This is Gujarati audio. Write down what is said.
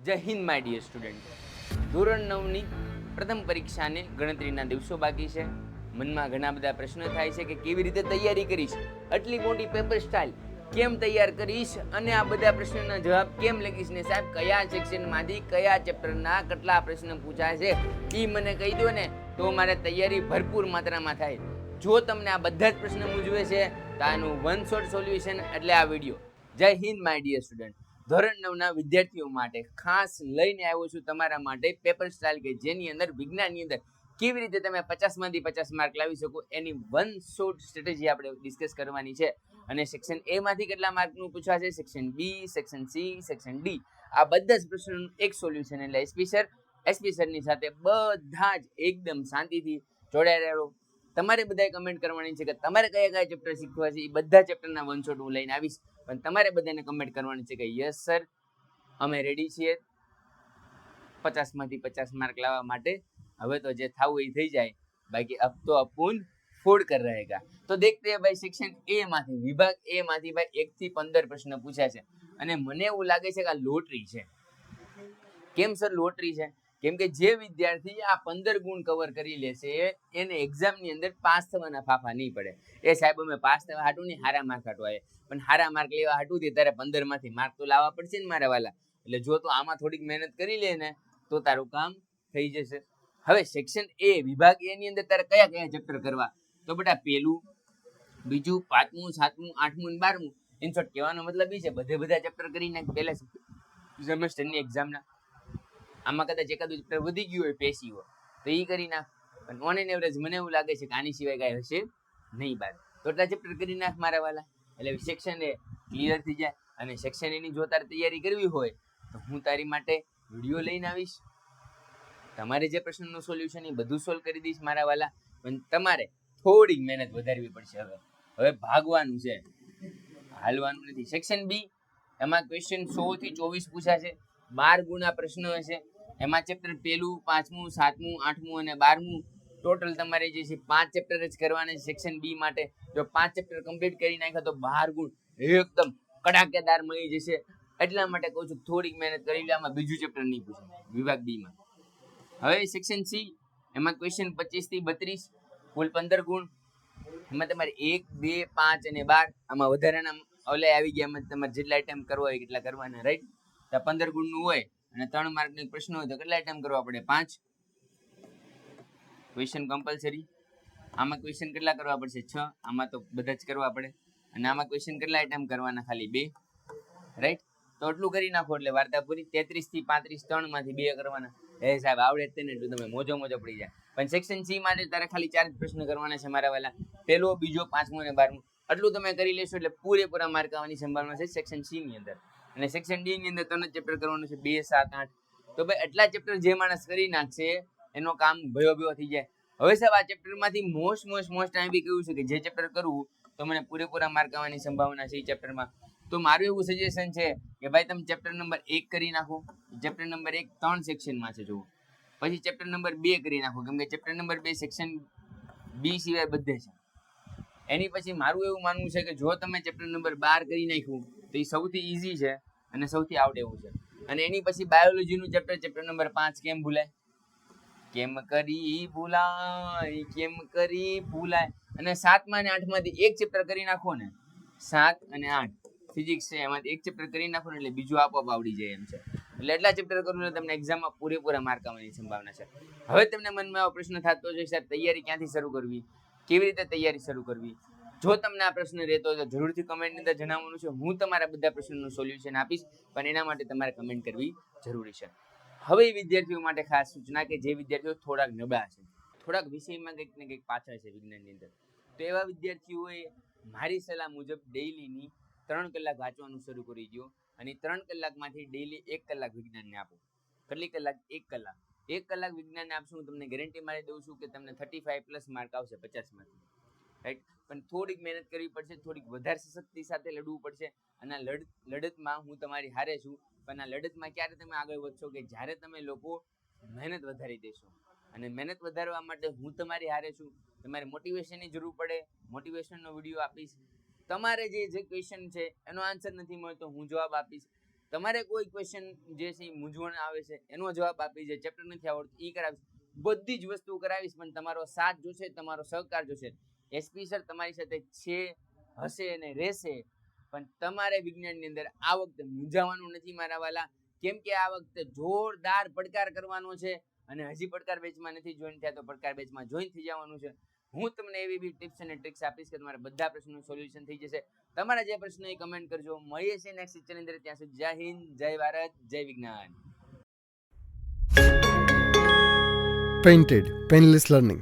જય હિન્દ માય ડિયર સ્ટુડન્ટ. ધોરણ 9ની પ્રથમ પરીક્ષાને ગણતરીના દિવસો બાકી છે. મનમાં ઘણા બધા પ્રશ્નો થાય છે કે કેવી રીતે તૈયારી કરીશ, આટલી મોટી પેપર સ્ટાઇલ કેમ તૈયાર કરીશ અને આ બધા પ્રશ્નોના જવાબ કેમ લખીશ ને સાહેબ કયા સેક્શનમાંથી કયા ચેપ્ટરના કેટલા પ્રશ્ન પૂછાય છે એ મને કહી દો ને તો મારે તૈયારી ભરપૂર માત્રામાં થાય. જો તમને આ બધા જ પ્રશ્નો મૂંઝવે છે તો આનું વન શોટ સોલ્યુશન એટલે આ વિડીયો. જય હિન્દ માય ડિયર સ્ટુડન્ટ. ધોરણ 9ના વિદ્યાર્થીઓ માટે ખાસ લઈને આવ્યો છું તમારા માટે પેપર સ્ટાઇલ કે જેની અંદર વિજ્ઞાનની અંદર કેવી રીતે તમે 50માંથી 50 માર્ક લાવી શકો એની વન શોટ સ્ટ્રેટેજી આપણે ડિસ્કસ કરવાની છે. અને સેક્શન એ માંથી કેટલા માર્કનું પૂછાશે, section B, section C, section D, આ બધા જ પ્રશ્નોનું એક સોલ્યુશન એટલે એસપી સરની સાથે બધા જ એકદમ શાંતિથી જોડાયેલા રહો. તમારે બધાએ કમેન્ટ કરવાની છે કે તમારે કયા કયા ચેપ્ટર શીખવા છે. એ બધા ચેપ્ટરના વન શોટ હું લઈને આવીશ, પણ તમારે બધાને કમેન્ટ કરવાની છે કે યસ સર અમે રેડી છીએ 50માંથી 50 માર્ક લાવવા માટે. હવે તો જે થવું એ થઈ જાય, બાકી અબ તો અપૂન ફૂડ કર रहेगा. તો देखते हैं भाई સેક્શન એ માંથી વિભાગ એ માંથી ભાઈ 1 થી 15 પ્રશ્ન પૂછ્યા છે અને મને એવું લાગે છે કે આ લોટરી છે. કેમ સર લોટરી છે? કેમ કે જે વિદ્યાર્થી આ 15 ગુણ કવર કરી લેશે એને એક્ઝામની અંદર પાસ થવાના ફાફા નહીં પડે. એ સાહેબ અમે પાસ થવા હાટું નહીં હારા માર્ક હાટું આવે, પણ હારા માર્ક લેવા હાટું ત્યારે 15માંથી માર્ક તો લાવવા પડશે ને મારા વાલા. એટલે જો તો આમાં થોડીક મહેનત કરી લે ને તો તારું કામ થઈ જશે. હવે સેક્શન એ વિભાગ એ ની અંદર તારે કયા કયા ચેપ્ટર કરવા? તો બેટા પહેલું, બીજું, પાંચમું, સાતમું, આઠમું, 12મું. ઇન શોર્ટ કહેવાનો મતલબ એ છે બધા ચેપ્ટર કરીને પહેલા સેમેસ્ટરની એક્ઝામના આમાં કદાચ એકાદું ચેપ્ટર વધી ગયું હોય પેશી હોય તો એ કરી નાખ, પણ ઓન એન એવરેજ મને એવું લાગે છે કે આની સિવાય કાંઈ હશે નહીં બાદ. તો એટલા ચેપ્ટર કરી નાખ મારા વાલા, એટલે સેક્શન એ ક્લિયર થઈ જાય. અને સેક્શન એની જો તારે તૈયારી કરવી હોય તો હું તારી માટે વિડીયો લઈને આવીશ, તમારે જે પ્રશ્નનું સોલ્યુશન એ બધું સોલ્વ કરી દઈશ મારા વાલા. પણ તમારે થોડીક મહેનત વધારવી પડશે. હવે ભાગવાનું છે, હાલવાનું નથી. સેક્શન બી એમાં ક્વેશ્ચન 100 થી 24 પૂછાશે, 12 ગુણા પ્રશ્નો હશે. એમાં ચેપ્ટર પહેલું, પાંચમું, સાતમું, આઠમું અને 12મું ટોટલ તમારે જે છે 5 ચેપ્ટર જ કરવાના છે સેક્શન બી માટે. જો 5 ચેપ્ટર કમ્પ્લીટ કરી નાખ્યા તો 12 ગુણ એકદમ કડાકેદાર મળી જશે. એટલા માટે કહું છું થોડીક મહેનત કરી લે. આમાં બીજું ચેપ્ટર નહીં પૂછે વિભાગ બી માં. હવે સેક્શન સી એમાં ક્વેશ્ચન 25 થી 32 કુલ 15 ગુણ. એમાં તમારે 1, 2, 5 અને 12 આમાં વધારાના ઓલે આવી ગયા. એમાં તમારે જેટલા આઈટમ કરવા હોય કેટલા કરવાના, રાઈટ? તો 15 ગુણનું હોય અને 3 માર્કનો પ્રશ્ન હોય તો કેટલા આઈટમ કરવા પડે? 5 ક્વેશ્ચન કમ્પલસરી. આમાં ક્વેશ્ચન કેટલા કરવા પડશે? 6. આમાં તો બધા જ કરવા પડે. અને આમાં ક્વેશ્ચન કેટલા આઈટમ કરવાના? ખાલી 2, રાઈટ? તો એટલું કરી નાખો એટલે વાર્તા પૂરી. 33 થી 35 3 માંથી 2 કરવાના. એ સાહેબ આવડે જ ને એટલું તમે મોજો પડી જાય. પણ સેક્શન સી માટે તારે ખાલી 4 પ્રશ્ન કરવાના છે મારા વાલા, પહેલો, બીજો, પાંચમો અને 12મું. આટલું તમે કરી લેશો એટલે પૂરેપૂરા માર્ક આવવાની સંભાવના છે સેક્શન સી ની અંદર. અને સેક્શન ડી ની અંદર 3 ચેપ્ટર કરવાનું છે, 2, 7, 8. તો ભાઈ એટલા ચેપ્ટર જે માણસ કરી નાખશે એનો કામ ભયો થઈ જાય. હવે સાહેબ આ ચેપ્ટરમાંથી મોસ્ટ ટાઈમ બી કેવું છે કે જે ચેપ્ટર કરવું તો મને પૂરેપૂરા માર્ક આવવાની સંભાવના છે એ ચેપ્ટરમાં. તો મારું એવું સજેશન છે કે ભાઈ તમે ચેપ્ટર નંબર 1 કરી નાખો. ચેપ્ટર નંબર 1 3 સેક્શનમાં છે જુઓ. પછી ચેપ્ટર નંબર 2 કરી નાખો, કેમ કે ચેપ્ટર નંબર 2 સેક્શન બી સિવાય બધે છે. એની પછી મારું એવું માનવું છે કે જો તમે ચેપ્ટર નંબર 12 કરી નાખ્યું તો એ સૌથી ઈઝી છે અને સૌથી આવડે એવું છે. અને એની પછી બાયોલોજીનું ચેપ્ટર નંબર 5 કેમ ભૂલાય, કેમ કરી ભૂલાય. અને 7મા અને 8માંથી એક ચેપ્ટર કરી નાખો ને, 7 અને 8 ફિઝિક્સ છે એમાંથી એક ચેપ્ટર કરી નાખો ને એટલે બીજું આપોઆપ આવડી જાય એમ છે. એટલે એટલા ચેપ્ટર કરવું એટલે તમને એક્ઝામમાં પૂરેપૂરા માર્ક આવવાની સંભાવના છે. હવે તમને મનમાં એવો પ્રશ્ન થતો છે સાહેબ તૈયારી ક્યાંથી શરૂ કરવી, કેવી રીતે તૈયારી શરૂ કરવી? જો તમને આ પ્રશ્ન રહેતો હોય તો જરૂરથી કમેન્ટની અંદર જણાવવાનું છે. હું તમારા બધા પ્રશ્નોનું સોલ્યુશન આપીશ, પણ એના માટે તમારે કમેન્ટ કરવી જરૂરી છે. હવે વિદ્યાર્થીઓ માટે ખાસ સૂચના કે જે વિદ્યાર્થીઓ થોડાક નબળા છે, થોડાક વિષયમાં કંઈક ને કંઈક પાછળ છે વિજ્ઞાનની અંદર, તો એવા વિદ્યાર્થીઓએ મારી સલાહ મુજબ ડેઈલીની 3 કલાક વાંચવાનું શરૂ કરી દો. અને 3 કલાકમાંથી ડેઈલી 1 કલાક વિજ્ઞાનને આપો. કેટલી કલાક? 1 કલાક. 1 કલાક વિજ્ઞાનને આપશું હું તમને ગેરંટી મારી દઉં છું કે તમને 35+ માર્ક આવશે 50માંથી, રાઈટ? પણ થોડીક મહેનત કરવી પડશે, થોડીક વધારે શક્તિ સાથે લડવું પડશે. અને લડતમાં હું તમારી હારે છું, પણ આ લડતમાં ક્યારે તમે આગળ વધશો કે જ્યારે તમે લોકો મહેનત વધારી દેશો. અને મહેનત વધારવા માટે હું તમારી હારે છું. તમારે મોટિવેશનની જરૂર પડે, મોટિવેશનનો વિડીયો આપીશ. તમારે જે ક્વેશ્ચન છે એનો આન્સર નથી મળતો હું જવાબ આપીશ. તમારે કોઈ ક્વેશ્ચન જે છે ઈ મૂંઝવણ આવે છે એનો જવાબ આપી, જે ચેપ્ટર નથી આવડતું ઈ કરાવીશ, બધી જ વસ્તુ કરાવીશ, પણ તમારો સાથ જોશે, તમારો સહકાર જોશે. એસપી સર તમારી સાથે છે, હશે અને રહેશે, પણ તમારે વિજ્ઞાનની અંદર આ વખતે મૂંઝાવાનું નથી મારા વાલા, કેમ કે આ વખતે જોરદાર પડકાર કરવાનો છે. અને હજી પડકાર બેચમાં નથી જોઈન થયા તો પડકાર બેચમાં જોઈન થઈ જવાનું છે. હું તમને એવી બી ટિપ્સ અને ટ્રિક્સ આપીશ કે તમારા બધા પ્રશ્નોનું સોલ્યુશન થઈ જશે. તમારા જે પ્રશ્ન એ કમેન્ટ કરજો. મળીએ છીએ નેક્સ્ટ લેક્ચરની અંદર. ત્યાં સુધી જય હિન્દ, જય ભારત, જય વિજ્ઞાન. Painted Painless Learning.